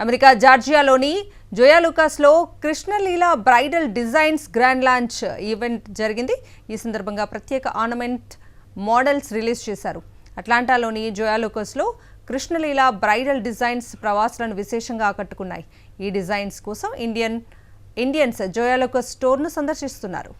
America జార్జియాలోని జోయా లూకాస్లో Krishnaleela bridal designs grand launch event జరిగింది. ఈ సందర్భంగా ప్రత్యేక ఆర్నమెంట్ మోడల్స్ రిలీజ్ చేశారు. అట్లాంటాలోని జోయా లూకాస్లో కృష్ణలీల బ్రైడల్ డిజైన్స్ ప్రవాసులను విశేషంగా ఆకట్టుకున్నాయి. ఈ డిజైన్స్ కోసం ఇండియన్స్ జోయా లూకాస్ స్టోర్ను సందర్శిస్తున్నారు.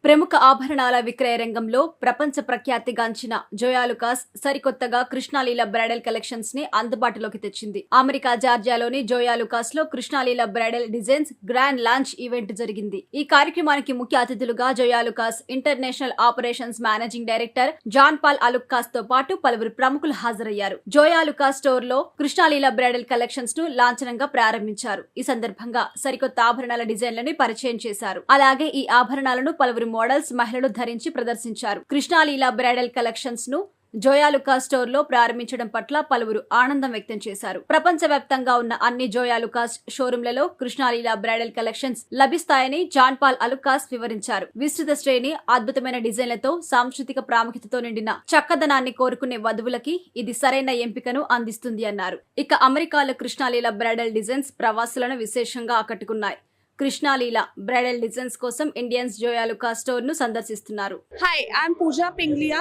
ప్రముఖ ఆభరణాల విక్రయ రంగంలో ప్రపంచ ప్రఖ్యాతిగాంచిన జోయా లూకాస్ సరికొత్తగా కృష్ణలీల బ్రైడల్ కలెక్షన్స్ ని అందుబాటులోకి తెచ్చింది. అమెరికా జార్జియాలోని జోయా లూకాస్ లో Krishnaleela bridal designs grand launch event జరిగింది. ఈ కార్యక్రమానికి ముఖ్య అతిథులుగా Joyalukkas international operations managing director John Paul Alukkas తో పాటు పలువురు ప్రముఖులు హాజరయ్యారు. జోయా లూకాస్ స్టోర్ లో కృష్ణలీల బ్రైడల్ కలెక్షన్స్ ను లాంఛనంగా ప్రారంభించారు. ఈ సందర్భంగా సరికొత్త ఆభరణాల డిజైన్లను పరిచయం చేశారు. అలాగే ఈ ఆభరణాలను పలువురు మోడల్స్ మహిళలు ధరించి ప్రదర్శించారు. కృష్ణలీల బ్రైడల్ కలెక్షన్స్ ను జోయా లూకాస్ స్టోర్ లో ప్రారంభించడం పట్ల పలువురు ఆనందం వ్యక్తం చేశారు. ప్రపంచవ్యాప్తంగా ఉన్న అన్ని జోయా లూకాస్ షోరూంలలో కృష్ణలీల బ్రైడల్ కలెక్షన్స్ లభిస్తాయని జాన్ పాల్ అలుక్కాస్ వివరించారు. విస్తృత శ్రేణి, అద్భుతమైన డిజైన్లతో సాంస్కృతిక ప్రాముఖ్యతతో నిండిన చక్కదనాన్ని కోరుకునే వధువులకి ఇది సరైన ఎంపికను అందిస్తుంది అన్నారు. ఇక అమెరికాలో కృష్ణలీల బ్రైడల్ డిజైన్స్ ప్రవాసులను విశేషంగా ఆకట్టుకున్నాయి. కృష్ణలీల బ్రైడల్ డిజైన్స్ కోసం ఇండియన్స్ జోయా లూకాస్ స్టోర్ ను సందర్శిస్తున్నారు. Hi, I'm Pooja Pinglia.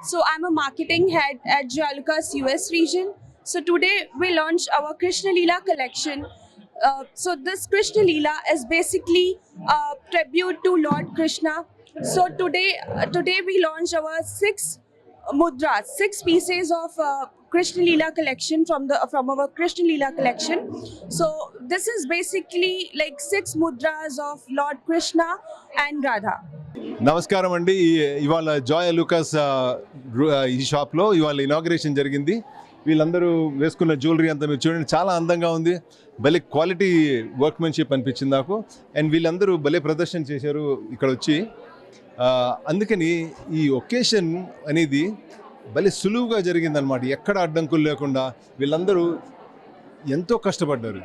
So I'm a marketing head at Joya Lucas US region. So today we launched our Krishnalila collection. So this Krishnalila is basically a tribute to Lord Krishna. So today we launched our six pieces of Krishnalila collection from our Krishnalila collection. So this is basically like 6 mudras of Lord Krishna and Radha. నమస్కారం అండి. ఇవాళ జోయా లూకాస్ ఈ షాప్లో ఇవాళ inauguration జరిగింది. వీళ్ళందరూ వేసుకున్న jewellery అంతా మీరు చూడండి, చాలా అందంగా ఉంది. భలే క్వాలిటీ వర్క్మెన్షిప్ అనిపించింది నాకు. అండ్ వీళ్ళందరూ భలే ప్రదర్శన చేశారు ఇక్కడ వచ్చి. అందుకని ఈ ఒకేషన్ అనేది భలే సులువుగా జరిగిందనమాట. ఎక్కడ అడ్డంకులు లేకుండా వీళ్ళందరూ ఎంతో కష్టపడ్డారు.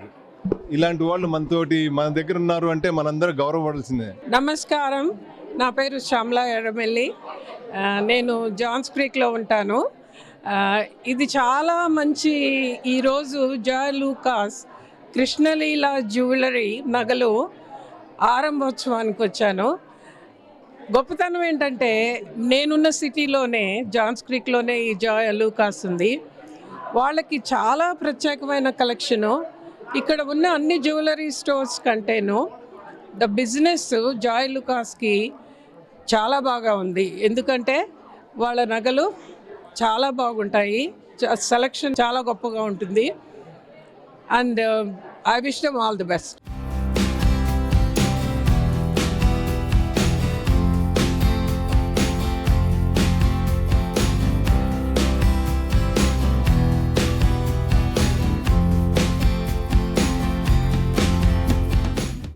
ఇలాంటి వాళ్ళు మన దగ్గర ఉన్నారు అంటే మనందరూ గౌరవపడాల్సిందే. నమస్కారం, నా పేరు శ్యామల ఎర్రమెల్లి. నేను జాన్స్ క్రీక్లో ఉంటాను. ఇది చాలా మంచి. ఈరోజు జోయా లూకాస్ కృష్ణలీల జ్యువెలరీ నగలు ఆరంభోత్సవానికి వచ్చాను. గొప్పతనం ఏంటంటే నేనున్న సిటీలోనే జాన్స్ క్రీక్లోనే ఈ జోయా లూకాస్ ఉంది. వాళ్ళకి చాలా ప్రత్యేకమైన కలెక్షను. ఇక్కడ ఉన్న అన్ని జ్యువెలరీ స్టోర్స్ కంటేను ద బిజినెస్ జోయా లూకాస్కి చాలా బాగా ఉంది. ఎందుకంటే వాళ్ళ నగలు చాలా బాగుంటాయి, సెలెక్షన్ చాలా గొప్పగా ఉంటుంది. And I wish them all the best.